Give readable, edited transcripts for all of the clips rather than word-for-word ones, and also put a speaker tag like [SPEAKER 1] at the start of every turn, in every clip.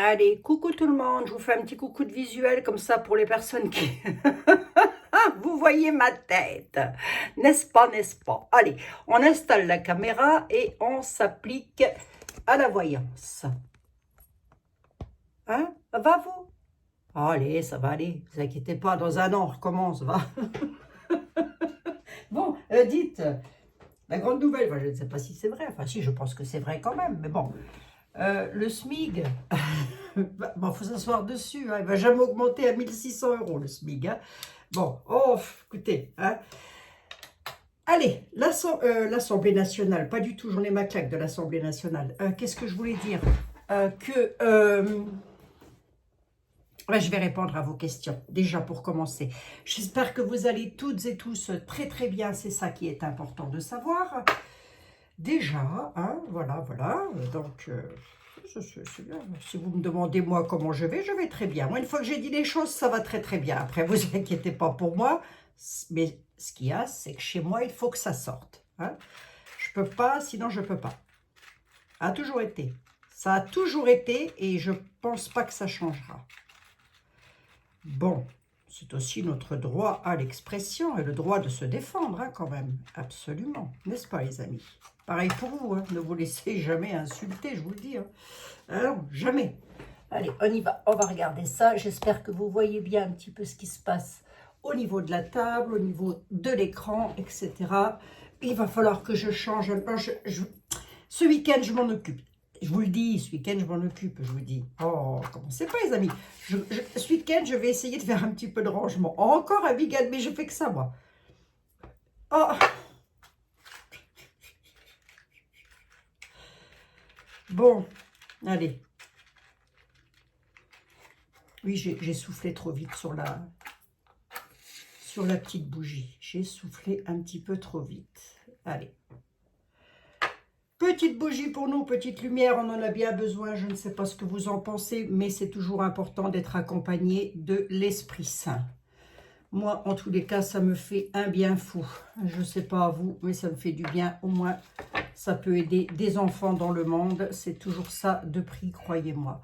[SPEAKER 1] Allez, coucou tout le monde, je vous fais un petit coucou de visuel comme ça pour les personnes qui... Vous voyez ma tête, n'est-ce pas, n'est-ce pas? Allez, on installe la caméra et on s'applique à la voyance. Hein? Ça va vous? Allez, ça va aller, ne vous inquiétez pas, dans un an on recommence, va. Bon, dites, la grande nouvelle, enfin, je ne sais pas si c'est vrai, enfin si, je pense que c'est vrai quand même, mais bon, le SMIG... Bon, faut s'asseoir dessus, hein. Il ne va jamais augmenter à 1600 € le SMIG. Hein. Bon, oh, écoutez. Hein. Allez, l'Assemblée nationale, pas du tout, j'en ai ma claque de l'Assemblée nationale. Qu'est-ce que je voulais dire je vais répondre à vos questions, déjà pour commencer. J'espère que vous allez toutes et tous très très bien, c'est ça qui est important de savoir. Déjà, hein, voilà, donc... c'est bien. Si vous me demandez moi comment je vais très bien. Moi, une fois que j'ai dit les choses, ça va très très bien. Après, vous inquiétez pas pour moi. Mais ce qu'il y a, c'est que chez moi, il faut que ça sorte. Hein. Je peux pas, sinon je peux pas. Ça a toujours été. Ça a toujours été et je pense pas que ça changera. Bon, c'est aussi notre droit à l'expression et le droit de se défendre, hein, quand même. Absolument. N'est-ce pas, les amis? Pareil pour vous, hein. Ne vous laissez jamais insulter, je vous le dis. Hein. Alors, jamais. Allez, on y va. On va regarder ça. J'espère que vous voyez bien un petit peu ce qui se passe au niveau de la table, au niveau de l'écran, etc. Il va falloir que je change. Ce week-end, je m'en occupe. Je vous le dis, ce week-end, je m'en occupe, je vous dis. Oh, commencez pas, les amis. Ce week-end, je vais essayer de faire un petit peu de rangement. Encore, Abigail, mais je fais que ça, moi. Oh. Bon, allez. Oui, j'ai soufflé trop vite sur la petite bougie. J'ai soufflé un petit peu trop vite. Allez. Petite bougie pour nous, petite lumière, on en a bien besoin. Je ne sais pas ce que vous en pensez, mais c'est toujours important d'être accompagné de l'Esprit Saint. Moi, en tous les cas, ça me fait un bien fou. Je ne sais pas à vous, mais ça me fait du bien. Au moins, ça peut aider des enfants dans le monde. C'est toujours ça de prix, croyez-moi.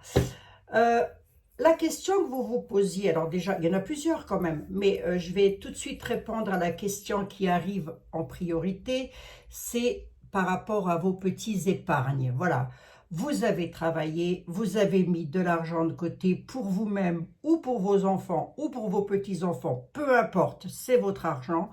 [SPEAKER 1] La question que vous vous posiez, alors déjà, il y en a plusieurs quand même, mais je vais tout de suite répondre à la question qui arrive en priorité. C'est par rapport à vos petits épargnes. Voilà, vous avez travaillé, vous avez mis de l'argent de côté pour vous-même ou pour vos enfants ou pour vos petits-enfants, peu importe, c'est votre argent.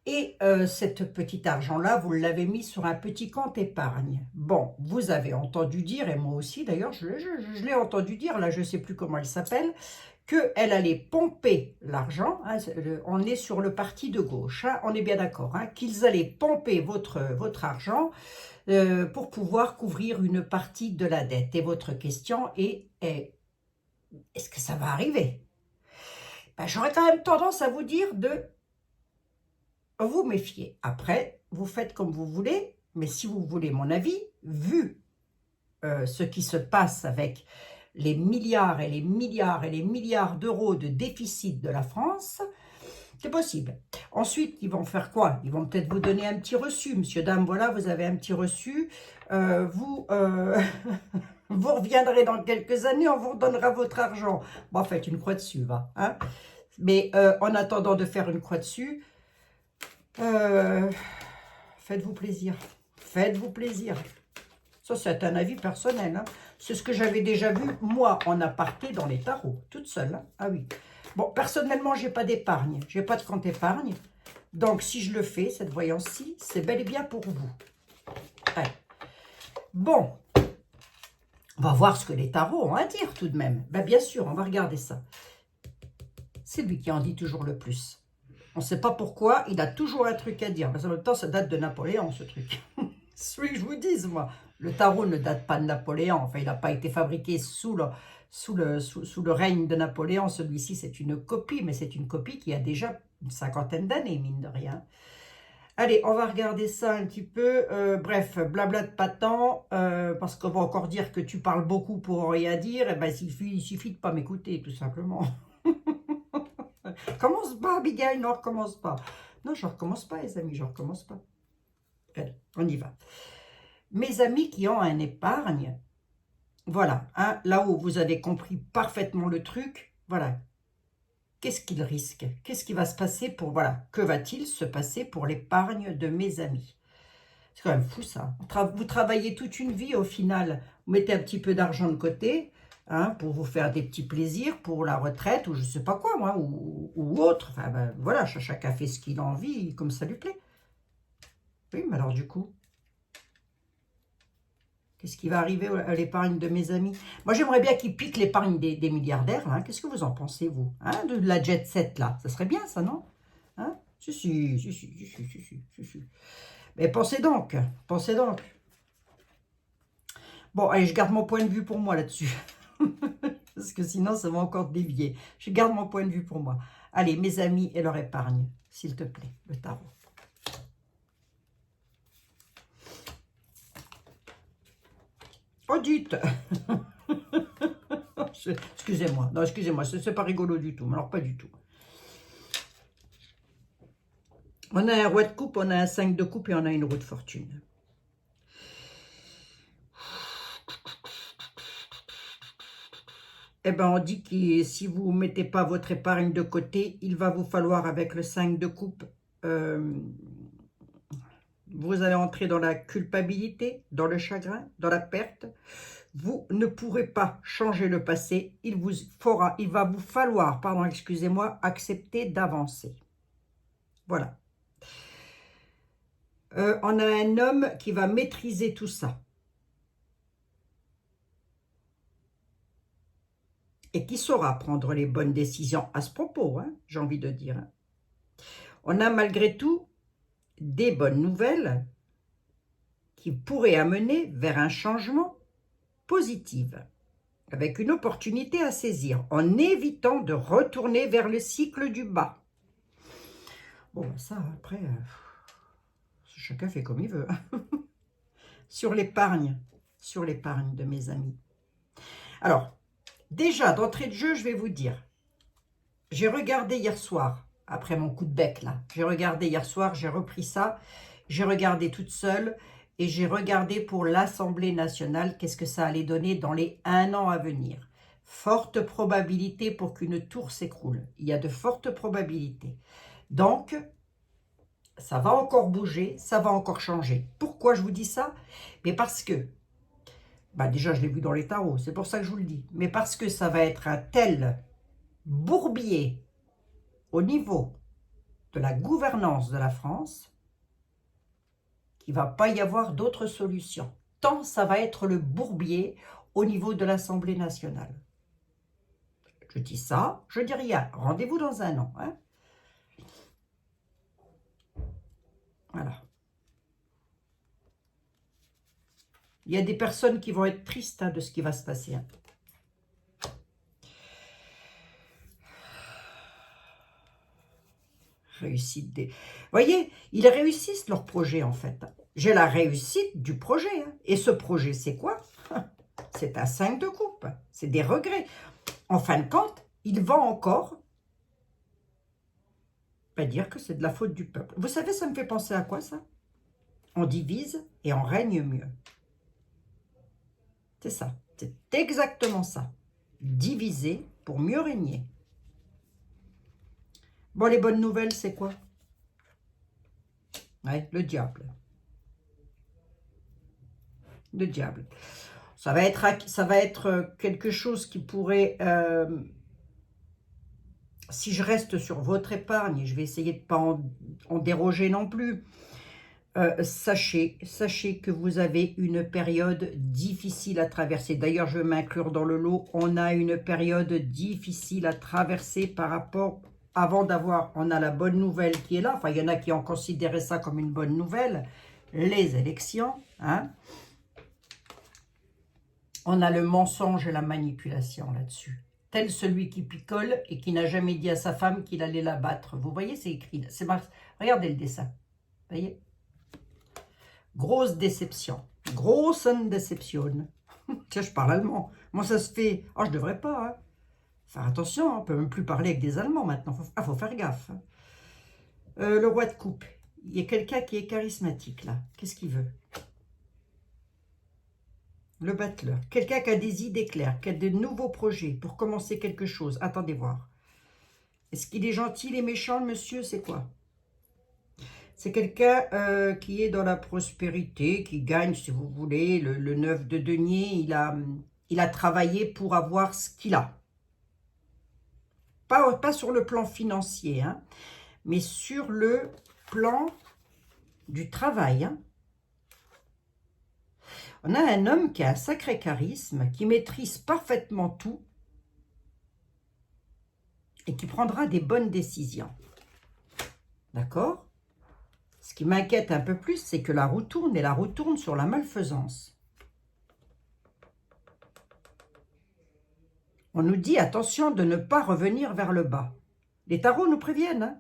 [SPEAKER 1] Et cet petit argent-là, vous l'avez mis sur un petit compte épargne. Bon, vous avez entendu dire, et moi aussi d'ailleurs, je l'ai entendu dire, là je ne sais plus comment elle s'appelle, qu'elle allait pomper l'argent, hein, on est sur le parti de gauche, hein, on est bien d'accord, hein, qu'ils allaient pomper votre argent pour pouvoir couvrir une partie de la dette. Et votre question est est-ce que ça va arriver? Ben, j'aurais quand même tendance à vous dire de vous méfier. Après, vous faites comme vous voulez, mais si vous voulez mon avis, vu ce qui se passe avec les milliards et les milliards et les milliards d'euros de déficit de la France, c'est possible. Ensuite, ils vont faire quoi? Ils vont peut-être vous donner un petit reçu. Monsieur, dame, voilà, vous avez un petit reçu. Vous reviendrez dans quelques années, on vous redonnera votre argent. Bon, faites une croix dessus, va. Hein, mais en attendant de faire une croix dessus, faites-vous plaisir. Faites-vous plaisir. Ça, c'est un avis personnel. Hein. C'est ce que j'avais déjà vu, moi, en aparté dans les tarots, toute seule. Hein. Ah oui. Bon, personnellement, je n'ai pas d'épargne. Je n'ai pas de compte épargne. Donc, si je le fais, cette voyance-ci, c'est bel et bien pour vous. Ouais. Bon. On va voir ce que les tarots ont à dire tout de même. Ben, bien sûr, on va regarder ça. C'est lui qui en dit toujours le plus. On ne sait pas pourquoi, il a toujours un truc à dire. Parce qu'en même temps, ça date de Napoléon, ce truc. Celui que je vous dise, moi. Le tarot ne date pas de Napoléon. Enfin, il n'a pas été fabriqué sous le règne de Napoléon. Celui-ci, c'est une copie, mais c'est une copie qui a déjà une cinquantaine d'années, mine de rien. Allez, on va regarder ça un petit peu. Bref, blabla de patent, parce qu'on va encore dire que tu parles beaucoup pour rien dire. Eh ben, il suffit de ne pas m'écouter, tout simplement. Commence pas, Abigail, non, recommence pas. Non, je ne recommence pas, les amis, je ne recommence pas. Allez, on y va. Mes amis qui ont un épargne, Voilà, hein, là-haut, vous avez compris parfaitement le truc. Voilà. Qu'est-ce qu'il risque? Qu'est-ce qui va se passer pour... Voilà, que va-t-il se passer pour l'épargne de mes amis? C'est quand même fou, ça. Vous travaillez toute une vie, au final. Vous mettez un petit peu d'argent de côté, hein, pour vous faire des petits plaisirs, pour la retraite, ou je sais pas quoi, moi, ou autre. Enfin, ben, voilà, chacun fait ce qu'il a envie, comme ça lui plaît. Oui, mais alors, du coup... Qu'est-ce qui va arriver à l'épargne de mes amis? Moi, j'aimerais bien qu'ils piquent l'épargne des milliardaires. Hein. Qu'est-ce que vous en pensez, vous, hein, de la jet set, là? Ça serait bien, ça, non? Hein? Si. Mais pensez donc, pensez donc. Bon, allez, je garde mon point de vue pour moi là-dessus. Parce que sinon, ça va encore dévier. Je garde mon point de vue pour moi. Allez, mes amis et leur épargne, s'il te plaît, le tarot. Oh, dites. Excusez-moi. Non, excusez-moi, c'est pas rigolo du tout. Alors, pas du tout. On a un roi de coupe, on a un 5 de coupe et on a une roue de fortune. Eh bien, on dit que si vous ne mettez pas votre épargne de côté, il va vous falloir, avec le 5 de coupe, vous allez entrer dans la culpabilité, dans le chagrin, dans la perte. Vous ne pourrez pas changer le passé. Il va vous falloir, pardon, excusez-moi, accepter d'avancer. Voilà. On a un homme qui va maîtriser tout ça. Et qui saura prendre les bonnes décisions à ce propos, hein, j'ai envie de dire. Hein. On a malgré tout des bonnes nouvelles qui pourraient amener vers un changement positif, avec une opportunité à saisir, en évitant de retourner vers le cycle du bas. Bon, ça, après, chacun fait comme il veut. Sur l'épargne de mes amis. Alors, déjà, d'entrée de jeu, je vais vous dire, j'ai regardé hier soir, après mon coup de bec, là, j'ai regardé hier soir, j'ai repris ça, j'ai regardé toute seule, et j'ai regardé pour l'Assemblée nationale, qu'est-ce que ça allait donner dans les 1 an à venir. Forte probabilité pour qu'une tour s'écroule. Il y a de fortes probabilités. Donc, ça va encore bouger, ça va encore changer. Pourquoi je vous dis ça? Mais parce que, bah déjà je l'ai vu dans les tarots, c'est pour ça que je vous le dis, mais parce que ça va être un tel bourbier au niveau de la gouvernance de la France qu'il ne va pas y avoir d'autre solution. Tant ça va être le bourbier au niveau de l'Assemblée nationale. Je dis ça, je dis rien. Rendez-vous dans 1 an. Hein. Voilà. Il y a des personnes qui vont être tristes de ce qui va se passer. Hein. Réussite des... Vous voyez, ils réussissent leur projet en fait. J'ai la réussite du projet. Hein. Et ce projet, c'est quoi? C'est un 5 de coupe. C'est des regrets. En fin de compte, il va encore dire que c'est de la faute du peuple. Vous savez, ça me fait penser à quoi ça? On divise et on règne mieux. C'est ça. C'est exactement ça. Diviser pour mieux régner. Bon, les bonnes nouvelles, c'est quoi? Ouais, le diable. Le diable. Ça va être quelque chose qui pourrait... si je reste sur votre épargne, et je vais essayer de ne pas en déroger non plus, sachez que vous avez une période difficile à traverser. D'ailleurs, je vais m'inclure dans le lot. On a une période difficile à traverser par rapport... on a la bonne nouvelle qui est là. Enfin, il y en a qui ont considéré ça comme une bonne nouvelle. Les élections. Hein. On a le mensonge et la manipulation là-dessus. Tel celui qui picole et qui n'a jamais dit à sa femme qu'il allait la battre. Vous voyez, c'est écrit là. Regardez le dessin. Vous voyez? Grosse déception. Grosse déception. Tiens, je parle allemand. Moi, ça se fait... Oh, je devrais pas. Hein. Faire attention, on ne peut même plus parler avec des Allemands maintenant. Faut faire gaffe. Hein. Le roi de coupe. Il y a quelqu'un qui est charismatique, là. Qu'est-ce qu'il veut? Le battleur. Quelqu'un qui a des idées claires, qui a de nouveaux projets pour commencer quelque chose. Attendez voir. Est-ce qu'il est gentil, il est méchant, le monsieur? C'est quoi? C'est quelqu'un qui est dans la prospérité, qui gagne, si vous voulez. Le 9 de denier, il a travaillé pour avoir ce qu'il a. Pas sur le plan financier, hein, mais sur le plan du travail. Hein. On a un homme qui a un sacré charisme, qui maîtrise parfaitement tout et qui prendra des bonnes décisions. D'accord? Ce qui m'inquiète un peu plus, c'est que la roue tourne et la roue tourne sur la malfaisance. On nous dit attention de ne pas revenir vers le bas. Les tarots nous préviennent. Hein.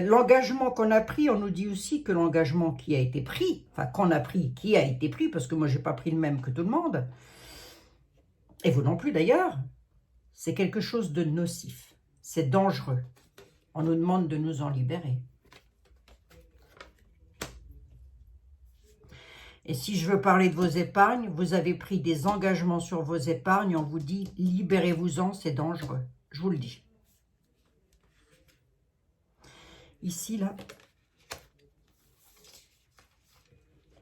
[SPEAKER 1] L'engagement qu'on a pris, on nous dit aussi que l'engagement qui a été pris, enfin qu'on a pris, qui a été pris, parce que moi je n'ai pas pris le même que tout le monde, et vous non plus d'ailleurs, c'est quelque chose de nocif, c'est dangereux. On nous demande de nous en libérer. Et si je veux parler de vos épargnes, vous avez pris des engagements sur vos épargnes, on vous dit libérez-vous-en, c'est dangereux, je vous le dis. Ici, là,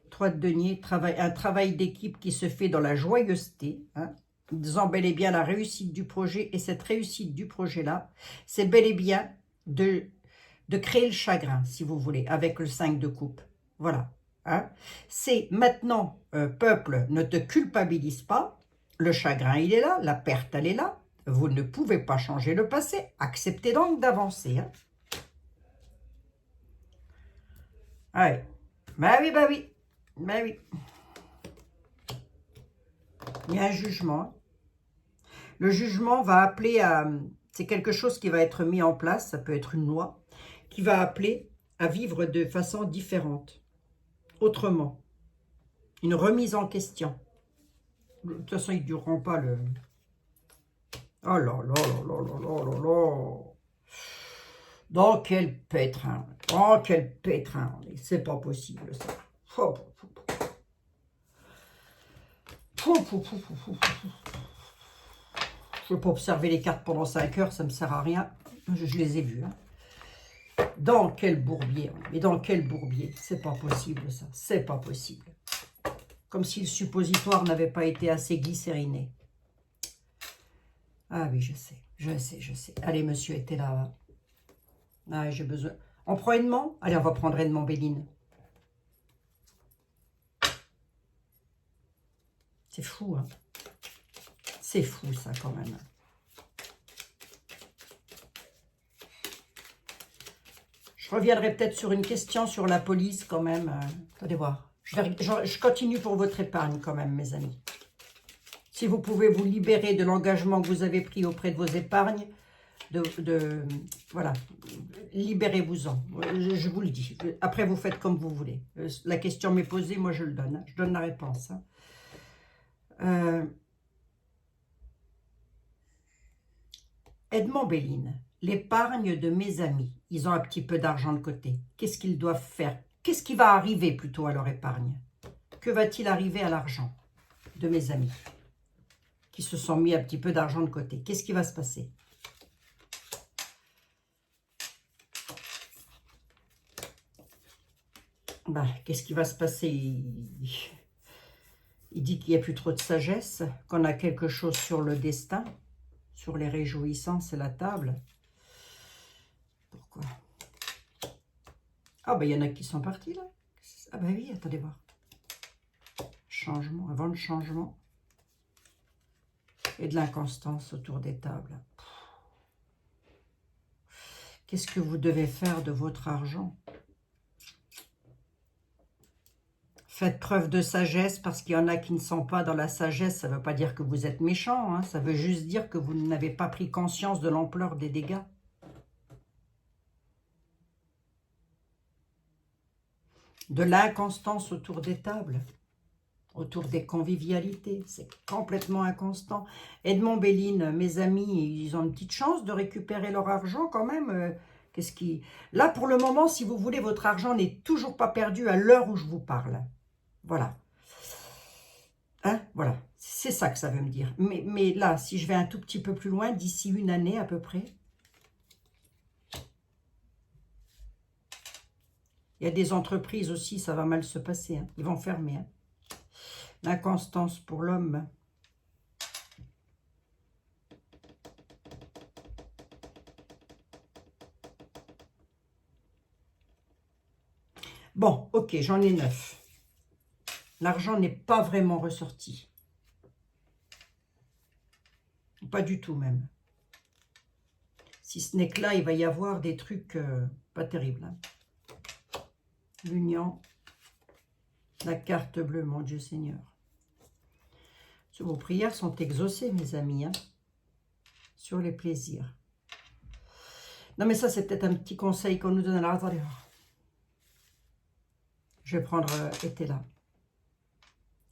[SPEAKER 1] 3 de denier, un travail d'équipe qui se fait dans la joyeuseté, hein, disant bel et bien la réussite du projet, et cette réussite du projet-là, c'est bel et bien de créer le chagrin, si vous voulez, avec le 5 de coupe. Voilà. Hein. C'est maintenant, peuple, ne te culpabilise pas, le chagrin, il est là, la perte, elle est là, vous ne pouvez pas changer le passé, acceptez donc d'avancer, hein. Ouais. Bah oui, bah oui. Bah oui. Il y a un jugement. Le jugement va appeler à... C'est quelque chose qui va être mis en place, ça peut être une loi, qui va appeler à vivre de façon différente, autrement. Une remise en question. De toute façon, ils ne dureront pas le... Oh là là là là là là là là. Dans quel pétrin. Oh, quel pétrin. C'est pas possible, ça. Je ne veux pas observer les cartes pendant 5 heures, ça ne me sert à rien. Je les ai vues. Hein. Dans quel bourbier. Mais dans quel bourbier. C'est pas possible, ça. C'est pas possible. Comme si le suppositoire n'avait pas été assez glycériné. Ah oui, je sais. Je sais, je sais. Allez, monsieur était là. Ah, j'ai besoin. On prend Edmond? Allez, on va prendre Edmond Béline. C'est fou, hein. C'est fou, ça, quand même. Je reviendrai peut-être sur une question sur la police, quand même. Attendez voir. Je continue pour votre épargne, quand même, mes amis. Si vous pouvez vous libérer de l'engagement que vous avez pris auprès de vos épargnes, voilà, libérez-vous-en. Je vous le dis. Après, vous faites comme vous voulez. La question m'est posée, moi, je le donne. Hein. Je donne la réponse. Hein. Edmond Béline, l'épargne de mes amis, ils ont un petit peu d'argent de côté. Qu'est-ce qu'ils doivent faire? Qu'est-ce qui va arriver plutôt à leur épargne? Que va-t-il arriver à l'argent de mes amis qui se sont mis un petit peu d'argent de côté? Qu'est-ce qui va se passer? Ben, qu'est-ce qui va se passer? Il dit qu'il n'y a plus trop de sagesse, qu'on a quelque chose sur le destin. Sur les réjouissances et la table. Pourquoi? Ah ben il y en a qui sont partis là. Ah ben oui, attendez voir. Changement, avant le changement. Et de l'inconstance autour des tables. Qu'est-ce que vous devez faire de votre argent? Faites preuve de sagesse, parce qu'il y en a qui ne sont pas dans la sagesse. Ça ne veut pas dire que vous êtes méchant, hein. Ça veut juste dire que vous n'avez pas pris conscience de l'ampleur des dégâts. De l'inconstance autour des tables, autour des convivialités. C'est complètement inconstant. Edmond Béline, mes amis, ils ont une petite chance de récupérer leur argent quand même. Qu'est-ce qui... Là, pour le moment, si vous voulez, votre argent n'est toujours pas perdu à l'heure où je vous parle. Voilà. Hein, voilà, c'est ça que ça veut me dire. Mais là, si je vais un tout petit peu plus loin, d'ici une année à peu près, il y a des entreprises aussi, ça va mal se passer. Hein. Ils vont fermer. Hein. L'inconstance pour l'homme. Bon, ok, j'en ai 9. L'argent n'est pas vraiment ressorti. Pas du tout même. Si ce n'est que là, il va y avoir des trucs pas terribles. Hein. L'union, la carte bleue, mon Dieu Seigneur. Vos prières sont exaucées, mes amis, hein, sur les plaisirs. Non, mais ça, c'est peut-être un petit conseil qu'on nous donne à l'intérieur. Je vais prendre Etela.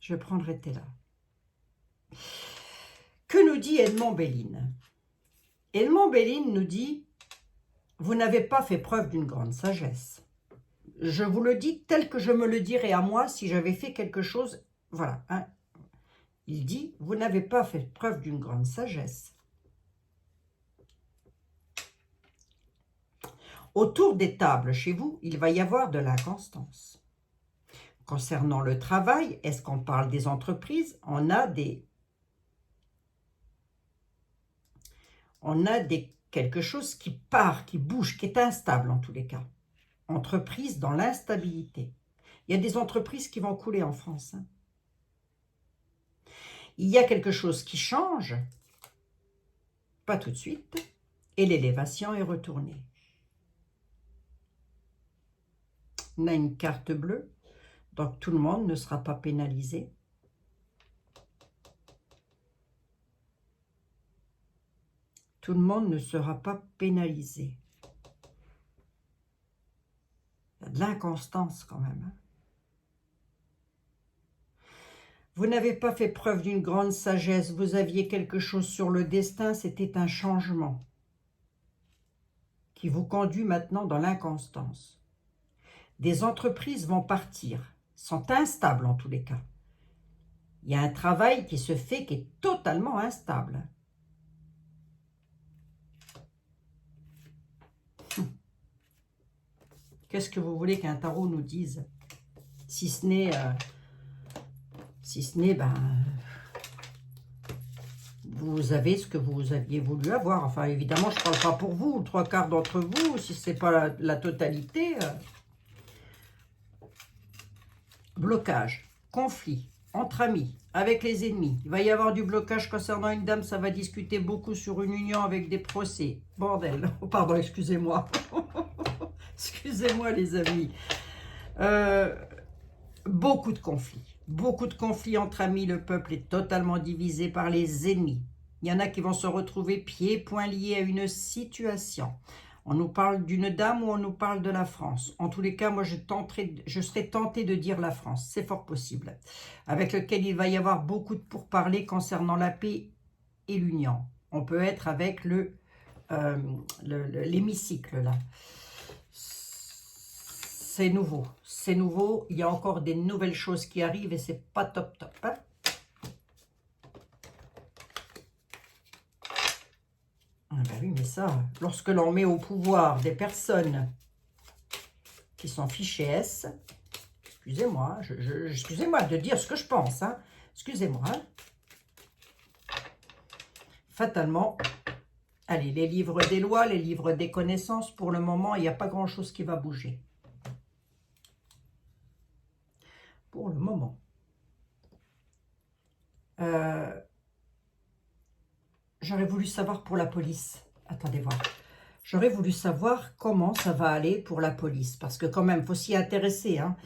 [SPEAKER 1] Je vais prendre Etela. Que nous dit Edmond Belline? Edmond Belline nous dit, vous n'avez pas fait preuve d'une grande sagesse. Je vous le dis tel que je me le dirais à moi si j'avais fait quelque chose. Voilà. Hein. Il dit, vous n'avez pas fait preuve d'une grande sagesse. Autour des tables chez vous, il va y avoir de l'inconstance. Concernant le travail, est-ce qu'on parle des entreprises? On a quelque chose qui part, qui bouge, qui est instable en tous les cas. Entreprise dans l'instabilité. Il y a des entreprises qui vont couler en France. Hein. Il y a quelque chose qui change, pas tout de suite, et l'élévation est retournée. On a une carte bleue, donc tout le monde ne sera pas pénalisé. Tout le monde ne sera pas pénalisé. Il y a de l'inconstance quand même. Hein. Vous n'avez pas fait preuve d'une grande sagesse. Vous aviez quelque chose sur le destin. C'était un changement qui vous conduit maintenant dans l'inconstance. Des entreprises vont partir, sont instables en tous les cas. Il y a un travail qui se fait qui est totalement instable. Qu'est-ce que vous voulez qu'un tarot nous dise? Si ce n'est, vous avez ce que vous aviez voulu avoir. Enfin, évidemment, je ne parle pas pour vous, 3/4 d'entre vous, si ce n'est pas la totalité. Blocage, conflit, entre amis, avec les ennemis. Il va y avoir du blocage concernant une dame, ça va discuter beaucoup sur une union avec des procès. Bordel, oh, pardon, excusez-moi. Excusez-moi les amis. Beaucoup de conflits entre amis. Le peuple est totalement divisé par les ennemis. Il y en a qui vont se retrouver pieds, poings liés à une situation. On nous parle d'une dame ou on nous parle de la France. En tous les cas, moi, je serais tentée de dire la France. C'est fort possible. Avec lequel il va y avoir beaucoup de pourparlers concernant la paix et l'union. On peut être avec l'hémicycle, là. C'est nouveau. C'est nouveau. Il y a encore des nouvelles choses qui arrivent et c'est pas top. Hein. Ah ben oui, mais ça, lorsque l'on met au pouvoir des personnes qui sont fichées S, excusez-moi, excusez-moi de dire ce que je pense, hein, excusez-moi. Hein. Fatalement, allez, les livres des lois, les livres des connaissances, pour le moment, il n'y a pas grand-chose qui va bouger. Pour le moment. J'aurais voulu savoir pour la police. Attendez voir. J'aurais voulu savoir comment ça va aller pour la police. Parce que quand même, il faut s'y intéresser. Hein.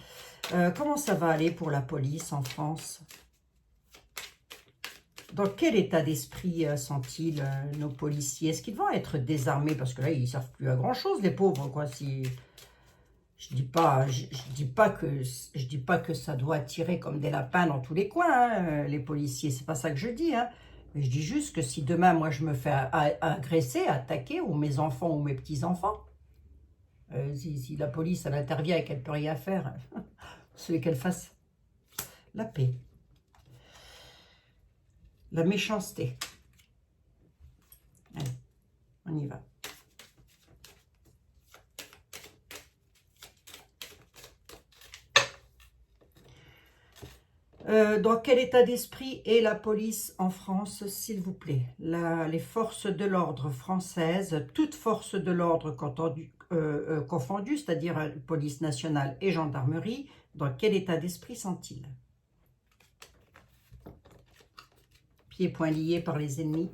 [SPEAKER 1] Comment ça va aller pour la police en France? Dans quel état d'esprit sont-ils, nos policiers? Est-ce qu'ils vont être désarmés? Parce que là, ils ne servent plus à grand-chose, les pauvres, quoi. Si... Je dis pas que ça doit tirer comme des lapins dans tous les coins, hein, les policiers. C'est pas ça que je dis, hein. Mais je dis juste que si demain, moi, je me fais agresser, attaquer, ou mes enfants ou mes petits-enfants, si la police, elle intervient et qu'elle ne peut rien faire, c'est qu'elle fasse la paix. La méchanceté. Allez, on y va. Dans quel état d'esprit est la police en France, s'il vous plaît? Les forces de l'ordre françaises, toutes forces de l'ordre confondues, c'est-à-dire police nationale et gendarmerie, dans quel état d'esprit sont-ils? Pieds et poings liés par les ennemis.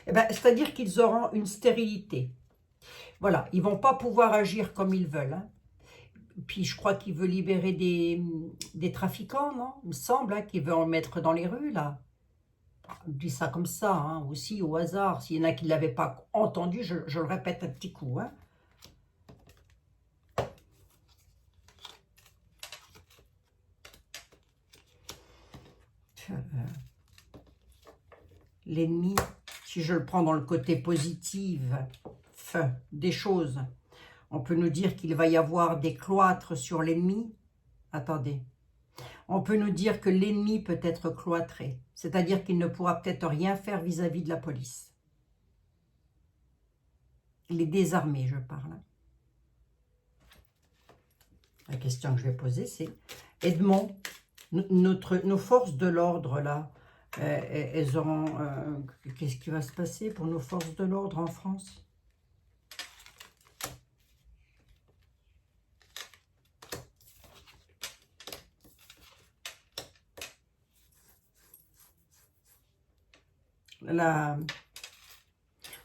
[SPEAKER 1] Eh ben, c'est-à-dire qu'ils auront une stérilité. Voilà, ils ne vont pas pouvoir agir comme ils veulent. Hein. Puis je crois qu'il veut libérer des trafiquants, non? Il me semble hein, qu'il veut en mettre dans les rues, là. Je dis ça comme ça, hein, aussi au hasard. S'il y en a qui ne l'avaient pas entendu, je le répète un petit coup. Hein. L'ennemi, si je le prends dans le côté positif des choses, on peut nous dire qu'il va y avoir des cloîtres sur l'ennemi. Attendez. On peut nous dire que l'ennemi peut être cloîtré, c'est-à-dire qu'il ne pourra peut-être rien faire vis-à-vis de la police. Il est désarmé, je parle. La question que je vais poser, c'est Edmond, nos forces de l'ordre, là, elles auront... Qu'est-ce qui va se passer pour nos forces de l'ordre en France ?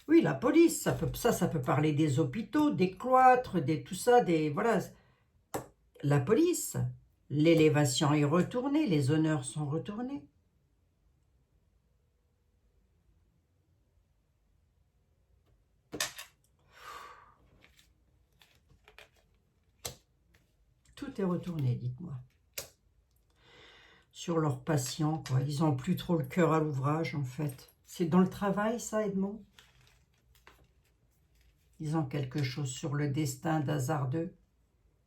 [SPEAKER 1] Oui, la police, ça peut parler des hôpitaux, des cloîtres, tout ça, voilà. La police, l'élévation est retournée, les honneurs sont retournés. Tout est retourné, dites-moi. Sur leurs patients, quoi. Ils n'ont plus trop le cœur à l'ouvrage, en fait. C'est dans le travail, ça, Edmond? Ils ont quelque chose sur le destin d'hasardeux,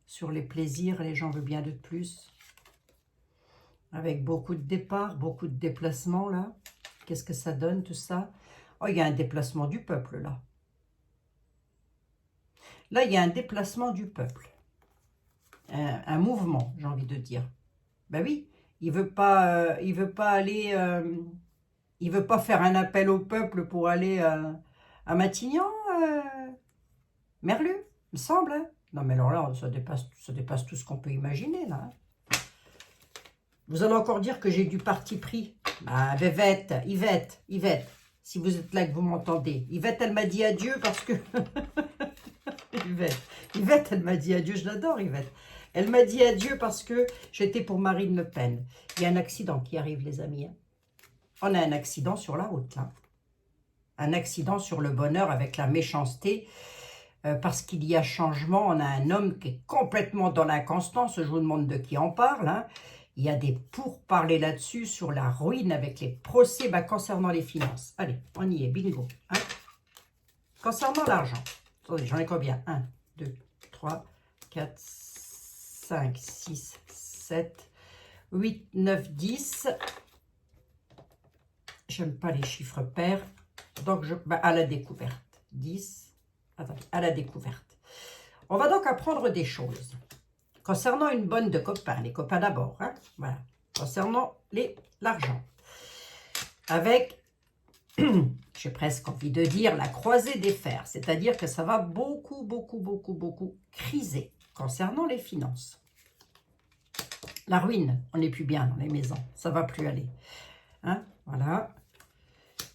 [SPEAKER 1] sur les plaisirs, les gens veulent bien de plus. Avec beaucoup de départs, beaucoup de déplacements, là. Qu'est-ce que ça donne, tout ça? Oh, il y a un déplacement du peuple, là. Là, il y a un déplacement du peuple. Un mouvement, j'ai envie de dire. Ben oui, il veut pas aller... il veut pas faire un appel au peuple pour aller à Matignon, Merlu, me semble. Hein. Non, mais alors là, ça dépasse tout ce qu'on peut imaginer, là. Hein. Vous allez encore dire que j'ai du parti pris. Ah, Yvette, si vous êtes là que vous m'entendez. Yvette, elle m'a dit adieu parce que... Yvette, elle m'a dit adieu, je l'adore, Yvette. Elle m'a dit adieu parce que j'étais pour Marine Le Pen. Il y a un accident qui arrive, les amis. Hein. On a un accident sur la route, là. Un accident sur le bonheur avec la méchanceté. Parce qu'il y a changement, on a un homme qui est complètement dans l'inconstance. Je vous demande de qui on parle. Hein. Il y a des pourparlers là-dessus sur la ruine avec les procès concernant les finances. Allez, on y est, bingo. Hein. Concernant l'argent, attendez, j'en ai combien? 1, 2, 3, 4, 5, 6, 7, 8, 9, 10. J'aime pas les chiffres pairs. Donc, à la découverte. 10. Attendez, à la découverte. On va donc apprendre des choses. Concernant une bonne de copains, les copains d'abord, hein, voilà. Concernant l'argent. Avec, j'ai presque envie de dire, la croisée des fers. C'est-à-dire que ça va beaucoup criser concernant les finances. La ruine, on n'est plus bien dans les maisons. Ça ne va plus aller. Hein, voilà.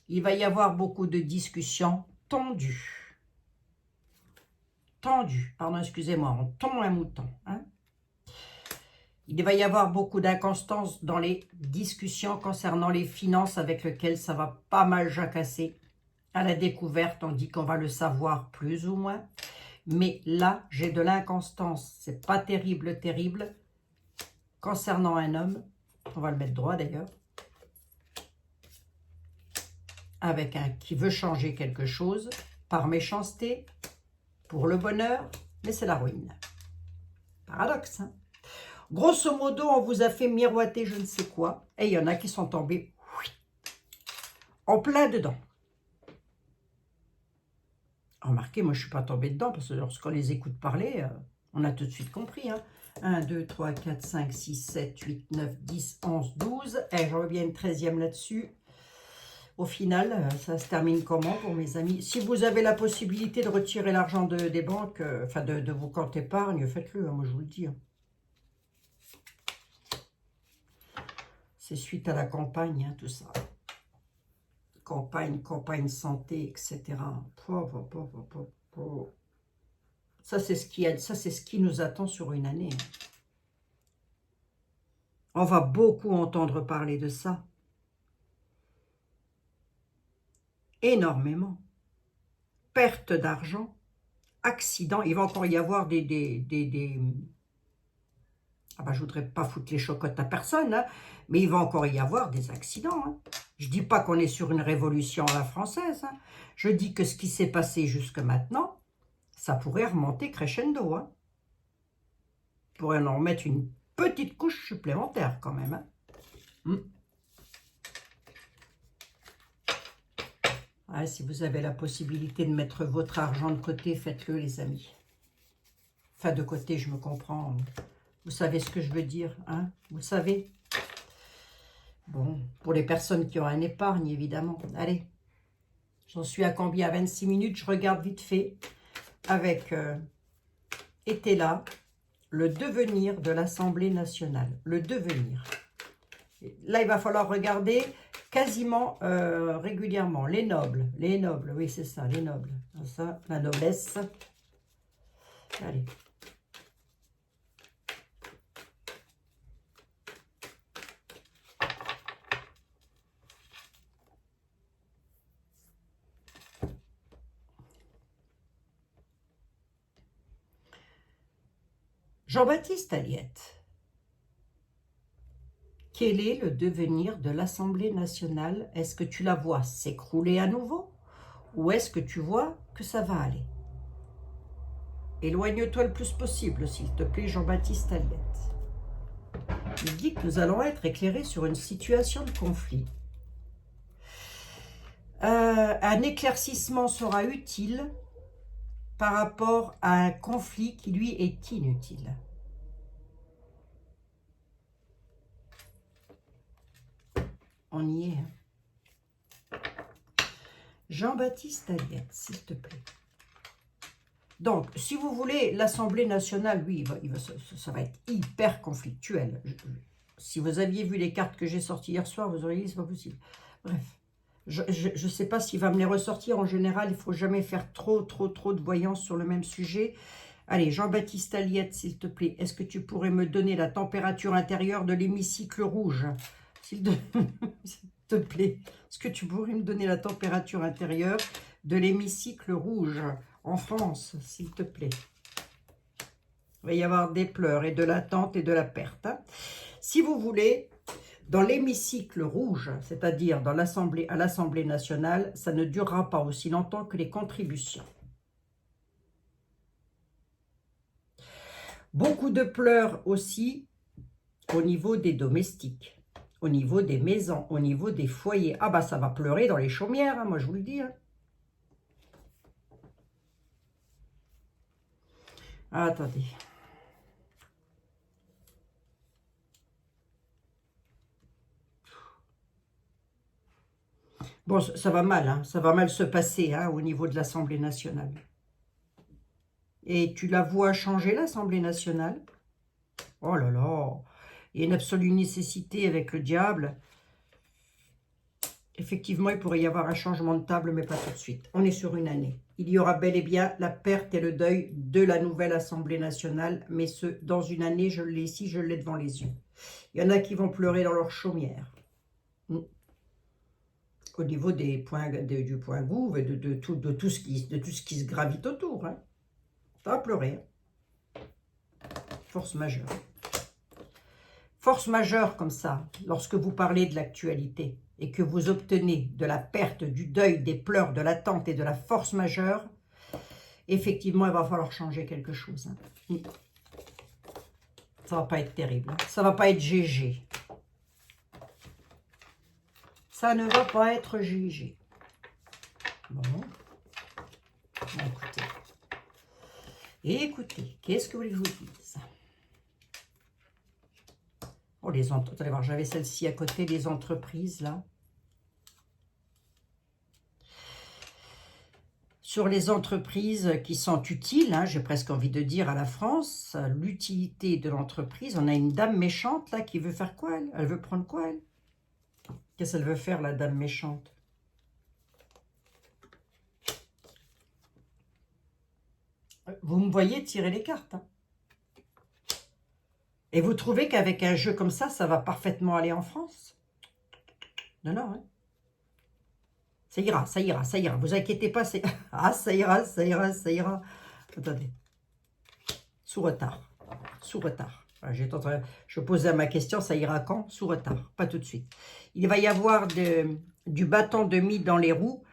[SPEAKER 1] Il va y avoir beaucoup de discussions tendues. Pardon, excusez-moi, on tond un mouton. Hein. Il va y avoir beaucoup d'inconstance dans les discussions concernant les finances avec lesquelles ça va pas mal jacasser. À la découverte, on dit qu'on va le savoir plus ou moins. Mais là, j'ai de l'inconstance. C'est pas terrible. Concernant un homme, on va le mettre droit d'ailleurs. Avec un qui veut changer quelque chose par méchanceté, pour le bonheur, mais c'est la ruine. Paradoxe, hein? Grosso modo, on vous a fait miroiter je ne sais quoi, et il y en a qui sont tombés en plein dedans. Remarquez, moi je ne suis pas tombée dedans, parce que lorsqu'on les écoute parler, on a tout de suite compris. Hein. 1, 2, 3, 4, 5, 6, 7, 8, 9, 10, 11, 12. Et je reviens une 13e là-dessus. Au final, ça se termine comment pour mes amis? Si vous avez la possibilité de retirer l'argent des banques, enfin de vos comptes épargne, faites-le, hein, moi je vous le dis. Hein. C'est suite à la campagne, hein, tout ça. Campagne santé, etc. Ça, c'est ce qui nous attend sur une année. On va beaucoup entendre parler de ça. Énormément. Perte d'argent, accident. Il va encore y avoir Ah ben, je ne voudrais pas foutre les chocottes à personne, hein, mais il va encore y avoir des accidents. Hein. Je ne dis pas qu'on est sur une révolution à la française. Hein. Je dis que ce qui s'est passé jusque maintenant, ça pourrait remonter crescendo. Hein. On pourrait en remettre une petite couche supplémentaire quand même. Hein. Ouais, si vous avez la possibilité de mettre votre argent de côté, faites-le les amis. Enfin de côté, je me comprends. Vous savez ce que je veux dire, hein? Vous savez? Bon, pour les personnes qui ont un épargne, évidemment. Allez, j'en suis à combien? 26 minutes, je regarde vite fait. Avec, était là, le devenir de l'Assemblée nationale. Le devenir. Là, il va falloir regarder quasiment régulièrement. Les nobles, oui, c'est ça, les nobles. Ça, la noblesse. Allez. Jean-Baptiste Aliette. Quel est le devenir de l'Assemblée nationale? Est-ce que tu la vois s'écrouler à nouveau? Ou est-ce que tu vois que ça va aller? Éloigne-toi le plus possible, s'il te plaît, Jean-Baptiste Aliette. Il dit que nous allons être éclairés sur une situation de conflit. Un éclaircissement sera utile par rapport à un conflit qui, lui, est inutile. On y est. Hein. Jean-Baptiste Aliette, s'il te plaît. Donc, si vous voulez, l'Assemblée nationale, oui, ça va être hyper conflictuel. Si vous aviez vu les cartes que j'ai sorties hier soir, vous auriez dit, c'est pas possible. Bref, je ne sais pas s'il va me les ressortir. En général, il ne faut jamais faire trop de voyance sur le même sujet. Allez, Jean-Baptiste Aliette, s'il te plaît, est-ce que tu pourrais me donner la température intérieure de l'hémicycle rouge? S'il te plaît, est-ce que tu pourrais me donner la température intérieure de l'hémicycle rouge en France, s'il te plaît? Il va y avoir des pleurs et de l'attente et de la perte. Hein. Si vous voulez, dans l'hémicycle rouge, c'est-à-dire à l'Assemblée nationale, ça ne durera pas aussi longtemps que les contributions. Beaucoup de pleurs aussi au niveau des domestiques, au niveau des maisons, au niveau des foyers. Ah bah ça va pleurer dans les chaumières, hein, moi je vous le dis. Hein. Ah, attendez. Bon, ça va mal, hein, ça va mal se passer hein, au niveau de l'Assemblée nationale. Et tu la vois changer, l'Assemblée nationale? Oh là là, il y a une absolue nécessité avec le diable. Effectivement, il pourrait y avoir un changement de table, mais pas tout de suite. On est sur une année. Il y aura bel et bien la perte et le deuil de la nouvelle Assemblée nationale, mais dans une année, je l'ai ici, je l'ai devant les yeux. Il y en a qui vont pleurer dans leur chaumière. Au niveau du point gouv et de tout ce qui se gravite autour. Hein. Ça va pleurer. Force majeure. Force majeure comme ça, lorsque vous parlez de l'actualité et que vous obtenez de la perte, du deuil, des pleurs, de l'attente et de la force majeure, effectivement, il va falloir changer quelque chose. Hein. Ça va pas être terrible. Hein. Ça va pas être GG. Ça ne va pas être GG. Bon. Écoutez. Écoutez, qu'est-ce que vous voulez que je vous dise? Oh, les entreprises. Vous allez voir, j'avais celle-ci à côté, les entreprises, là. Sur les entreprises qui sont utiles, hein, j'ai presque envie de dire à la France, l'utilité de l'entreprise. On a une dame méchante, là, qui veut faire quoi, elle? Elle veut prendre quoi, elle? Qu'est-ce qu'elle veut faire, la dame méchante? Vous me voyez tirer les cartes. Hein. Et vous trouvez qu'avec un jeu comme ça va parfaitement aller en France? Non, non. Hein. Ça ira, ça ira, ça ira. Vous inquiétez pas. Ah, ça ira, ça ira, ça ira. Attendez. Sous retard. Sous retard. Voilà, je posais ma question, ça ira quand? Sous retard. Pas tout de suite. Il va y avoir du bâton de mie dans les roues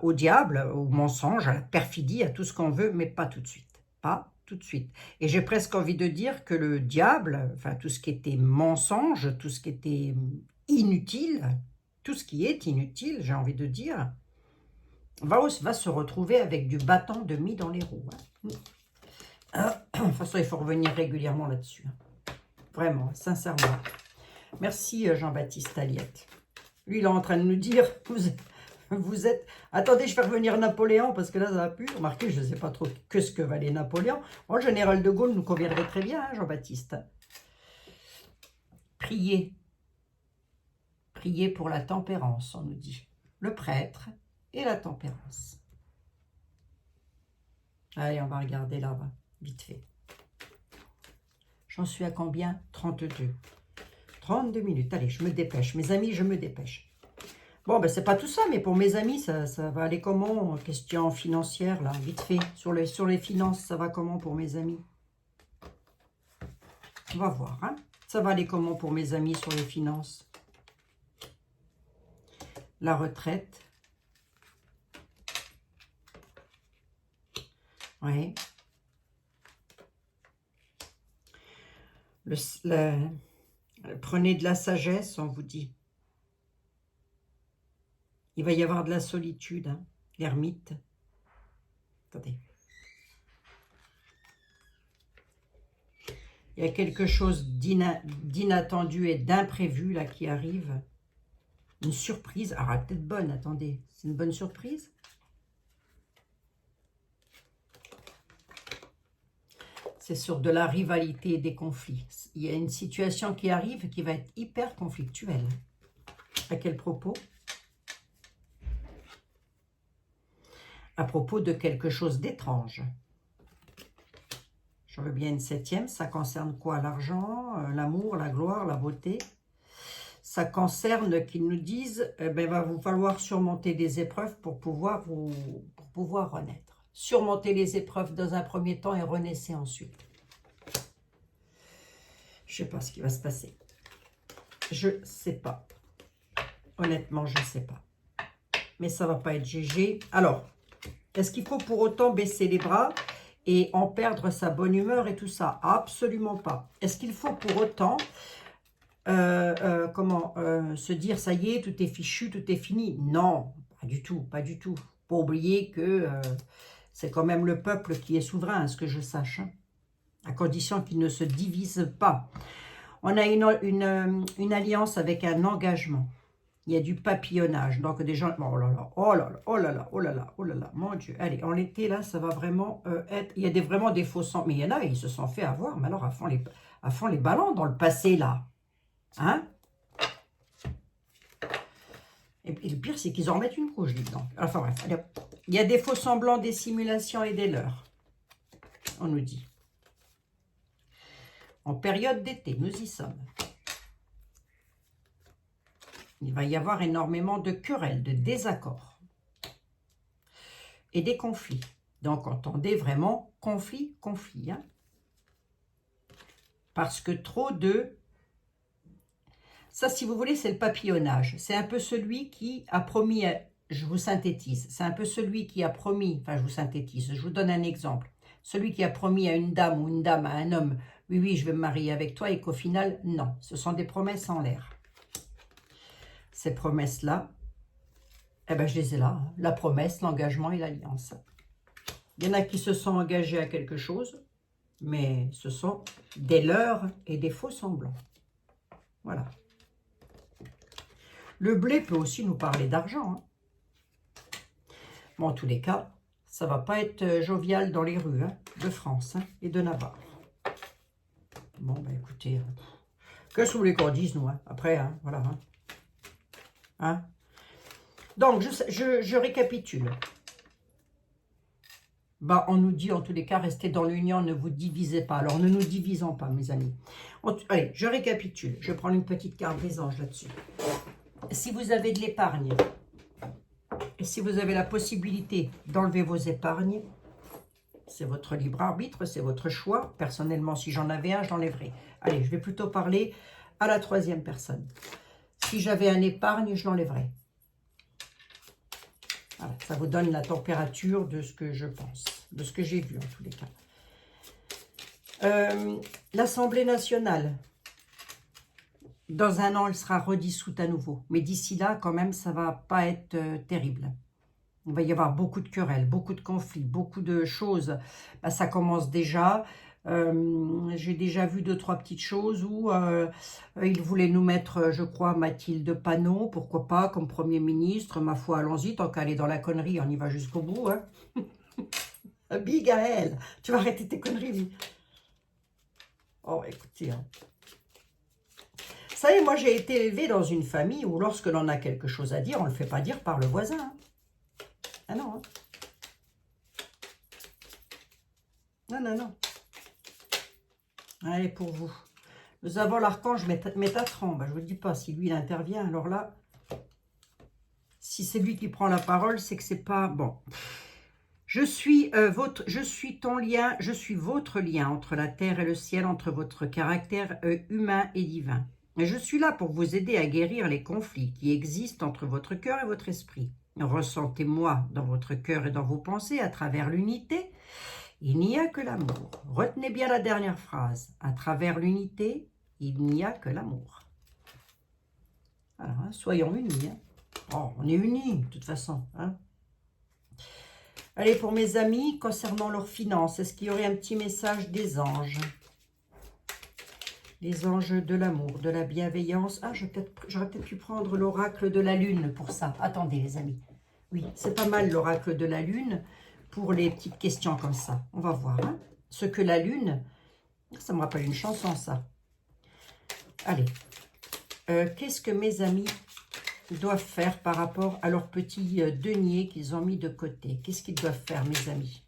[SPEAKER 1] au diable, au mensonge, à la perfidie, à tout ce qu'on veut, mais pas tout de suite. Pas tout de suite. Et j'ai presque envie de dire que le diable, enfin tout ce qui était mensonge, tout ce qui était inutile, tout ce qui est inutile, j'ai envie de dire, va se retrouver avec du bâton de mie dans les roues. Hein. De toute façon, il faut revenir régulièrement là-dessus. Hein. Vraiment, sincèrement. Merci Jean-Baptiste Aliette. Lui, il est en train de nous dire, vous êtes... Attendez, je vais revenir Napoléon, parce que là, ça va plus. Remarquez, je ne sais pas trop que ce que valait Napoléon. Le général de Gaulle nous conviendrait très bien, hein, Jean-Baptiste. Priez. Priez pour la tempérance, on nous dit. Le prêtre et la tempérance. Allez, on va regarder là-bas, vite fait. J'en suis à combien? 32. 32 minutes. Allez, je me dépêche. Mes amis, je me dépêche. Bon, ben, c'est pas tout ça, mais pour mes amis, ça va aller comment? Question financière, là, vite fait. Sur les finances, ça va comment pour mes amis? On va voir, hein. Ça va aller comment pour mes amis sur les finances? La retraite. Oui. Prenez de la sagesse, on vous dit. Il va y avoir de la solitude, hein, l'ermite. Attendez. Il y a quelque chose d'inattendu et d'imprévu là qui arrive. Une surprise. Alors, elle est peut-être bonne, attendez. C'est une bonne surprise? C'est sur de la rivalité et des conflits. Il y a une situation qui arrive qui va être hyper conflictuelle. À quel propos? À propos de quelque chose d'étrange. Je veux bien une 7e. Ça concerne quoi? L'argent, l'amour, la gloire, la beauté. Ça concerne qu'ils nous disent, il va vous falloir surmonter des épreuves pour pouvoir renaître. Surmonter les épreuves dans un premier temps et renaissez ensuite. Je ne sais pas ce qui va se passer. Je ne sais pas. Honnêtement, je ne sais pas. Mais ça ne va pas être GG. Alors, est-ce qu'il faut pour autant baisser les bras et en perdre sa bonne humeur et tout ça? Absolument pas. Est-ce qu'il faut pour autant se dire ça y est, tout est fichu, tout est fini? Non, pas du tout, pas du tout. Faut pas oublier que c'est quand même le peuple qui est souverain, à ce que je sache, hein, à condition qu'il ne se divise pas. On a une alliance avec un engagement. Il y a du papillonnage. Donc des gens... Oh là là, oh là là, oh là là, oh là là, oh là là, mon Dieu. Allez, en été, là, ça va vraiment être... Il y a vraiment des faux sens. Mais il y en a, ils se sont fait avoir. Mais alors, à fond les ballons dans le passé, là. Hein? Et le pire, c'est qu'ils en remettent une couche, dis donc. Enfin bref, allez, il y a des faux semblants, des simulations et des leurres. On nous dit. En période d'été, nous y sommes. Il va y avoir énormément de querelles, de désaccords et des conflits. Donc, entendez vraiment conflit, hein? Parce que trop de... Ça, si vous voulez, c'est le papillonnage. C'est un peu celui qui a promis je vous synthétise, c'est un peu celui qui a promis, enfin je vous synthétise, je vous donne un exemple. Celui qui a promis à une dame ou une dame à un homme, oui, oui, je vais me marier avec toi, et qu'au final, non, ce sont des promesses en l'air. Ces promesses-là, eh ben je les ai là, hein. La promesse, l'engagement et l'alliance. Il y en a qui se sont engagés à quelque chose, mais ce sont des leurres et des faux semblants. Voilà. Le blé peut aussi nous parler d'argent, hein. Bon, en tous les cas, ça ne va pas être jovial dans les rues hein, de France hein, et de Navarre. Bon, ben écoutez, que ce que vous voulez qu'on dise, nous, hein, après, hein, voilà. Hein. Hein. Donc, je récapitule. Bah, on nous dit, en tous les cas, restez dans l'union, ne vous divisez pas. Alors, ne nous divisons pas, mes amis. Allez, je récapitule. Je prends une petite carte des anges là-dessus. Si vous avez de l'épargne, et si vous avez la possibilité d'enlever vos épargnes, c'est votre libre arbitre, c'est votre choix. Personnellement, si j'en avais un, je l'enlèverais. Allez, je vais plutôt parler à la troisième personne. Si j'avais un épargne, je l'enlèverais. Voilà, ça vous donne la température de ce que je pense, de ce que j'ai vu en tous les cas. L'Assemblée nationale, dans un an, elle sera redissoute à nouveau. Mais d'ici là, quand même, ça ne va pas être terrible. Il va y avoir beaucoup de querelles, beaucoup de conflits, beaucoup de choses. Ben, ça commence déjà. J'ai déjà vu 2-3 petites choses où ils voulaient nous mettre, je crois, Mathilde Panot, pourquoi pas, comme Premier ministre. Ma foi, allons-y, tant qu'elle est dans la connerie, on y va jusqu'au bout. Hein. Big à elle. Tu vas arrêter tes conneries, lui. Oh, écoutez. Hein. Vous savez, moi, j'ai été élevée dans une famille où lorsque l'on a quelque chose à dire, on ne le fait pas dire par le voisin. Hein. Ah non. Hein. Non, non, non. Allez, pour vous. Nous avons l'archange Métatron. Ben, je ne vous dis pas, si lui, il intervient, alors là, si c'est lui qui prend la parole, c'est que c'est pas... Bon. Je suis ton lien, je suis votre lien entre la terre et le ciel, entre votre caractère humain et divin. Et je suis là pour vous aider à guérir les conflits qui existent entre votre cœur et votre esprit. Ressentez-moi dans votre cœur et dans vos pensées à travers l'unité. Il n'y a que l'amour. Retenez bien la dernière phrase. À travers l'unité, il n'y a que l'amour. Alors, hein, soyons unis. Hein. Oh, on est unis, de toute façon. Hein. Allez, pour mes amis, concernant leurs finances, est-ce qu'il y aurait un petit message des anges? Les anges de l'amour, de la bienveillance. Ah, j'aurais peut-être pu prendre l'oracle de la lune pour ça. Attendez, les amis. Oui, c'est pas mal l'oracle de la lune pour les petites questions comme ça. On va voir. Hein. Ce que la lune... Ça me rappelle une chanson, ça. Allez. Qu'est-ce que mes amis doivent faire par rapport à leurs petits deniers qu'ils ont mis de côté? Qu'est-ce qu'ils doivent faire, mes amis?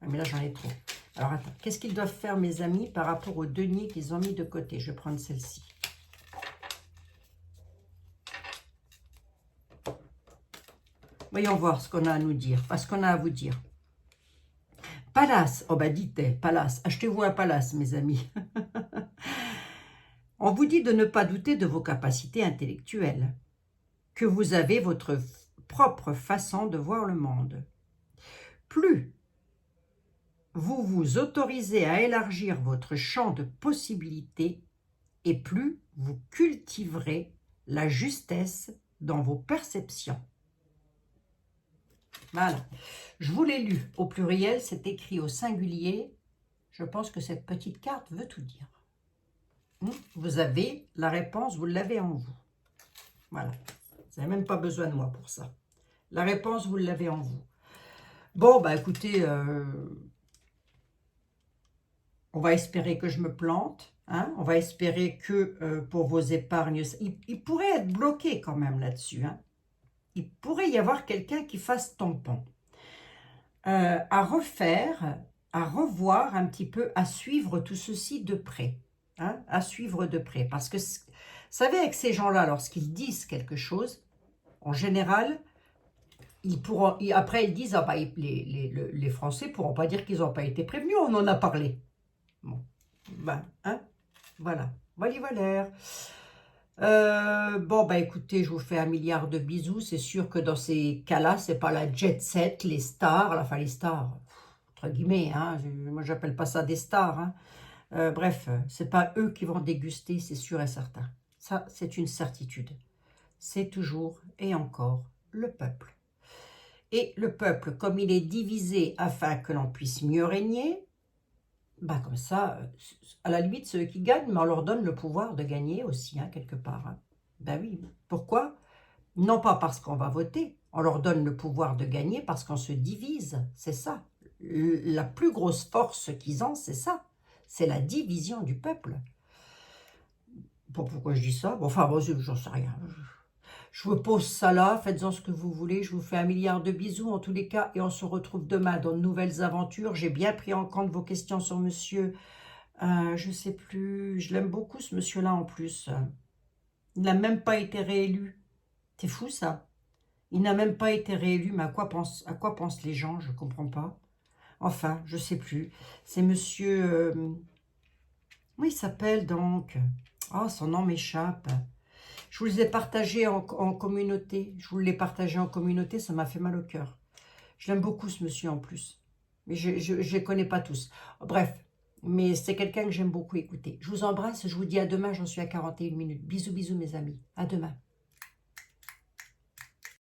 [SPEAKER 1] Ah, mais là, j'en ai trop. Alors, attends. Qu'est-ce qu'ils doivent faire, mes amis, par rapport aux deniers qu'ils ont mis de côté? Je vais prendre celle-ci. Voyons voir ce qu'on a à nous dire, pas ce qu'on a à vous dire. Palace, oh bah dites, palace, achetez-vous un palace, mes amis. On vous dit de ne pas douter de vos capacités intellectuelles, que vous avez votre propre façon de voir le monde. Plus vous vous autorisez à élargir votre champ de possibilités et plus vous cultiverez la justesse dans vos perceptions. Voilà. Je vous l'ai lu au pluriel, c'est écrit au singulier. Je pense que cette petite carte veut tout dire. Vous avez la réponse, vous l'avez en vous. Voilà. Vous n'avez même pas besoin de moi pour ça. La réponse, vous l'avez en vous. Bon, bah écoutez, on va espérer que je me plante. Hein, on va espérer que pour vos épargnes, il pourrait être bloqué quand même là-dessus. Hein. Il pourrait y avoir quelqu'un qui fasse tampon. À refaire, à revoir un petit peu, à suivre tout ceci de près. Hein, à suivre de près. Parce que, vous savez, avec ces gens-là, lorsqu'ils disent quelque chose, en général, après ils disent, ah bah, les Français ne pourront pas dire qu'ils n'ont pas été prévenus, on en a parlé. Bon, ben, hein, voilà. Voilà. Bon, bah écoutez, je vous fais un milliard de bisous. C'est sûr que dans ces cas-là, c'est pas la jet set, les stars, enfin les stars, entre guillemets, hein, moi j'appelle pas ça des stars, hein. Bref, c'est pas eux qui vont déguster, c'est sûr et certain. Ça, c'est une certitude. C'est toujours et encore le peuple. Et le peuple, comme il est divisé afin que l'on puisse mieux régner, bah comme ça, à la limite, ceux qui gagnent, mais on leur donne le pouvoir de gagner aussi, hein, quelque part, hein. Ben oui, pourquoi? Non pas parce qu'on va voter, on leur donne le pouvoir de gagner parce qu'on se divise, c'est ça. La plus grosse force qu'ils ont, c'est ça. C'est la division du peuple. Bon, pourquoi je dis ça? Bon, enfin, bon, j'en sais rien. Je vous pose ça là, faites-en ce que vous voulez. Je vous fais un milliard de bisous en tous les cas et on se retrouve demain dans de nouvelles aventures. J'ai bien pris en compte vos questions sur monsieur. Je sais plus, je l'aime beaucoup ce monsieur-là en plus. Il n'a même pas été réélu. C'est fou ça. Il n'a même pas été réélu, mais à quoi pensent les gens? Je ne comprends pas. Enfin, je sais plus. C'est monsieur... comment il s'appelle donc? Oh, son nom m'échappe. Je vous les ai partagés en communauté. Je vous l'ai partagé en communauté, ça m'a fait mal au cœur. Je l'aime beaucoup ce monsieur en plus. Mais je ne les connais pas tous. Bref, mais c'est quelqu'un que j'aime beaucoup écouter. Je vous embrasse, je vous dis à demain, j'en suis à 41 minutes. Bisous, bisous mes amis. À demain.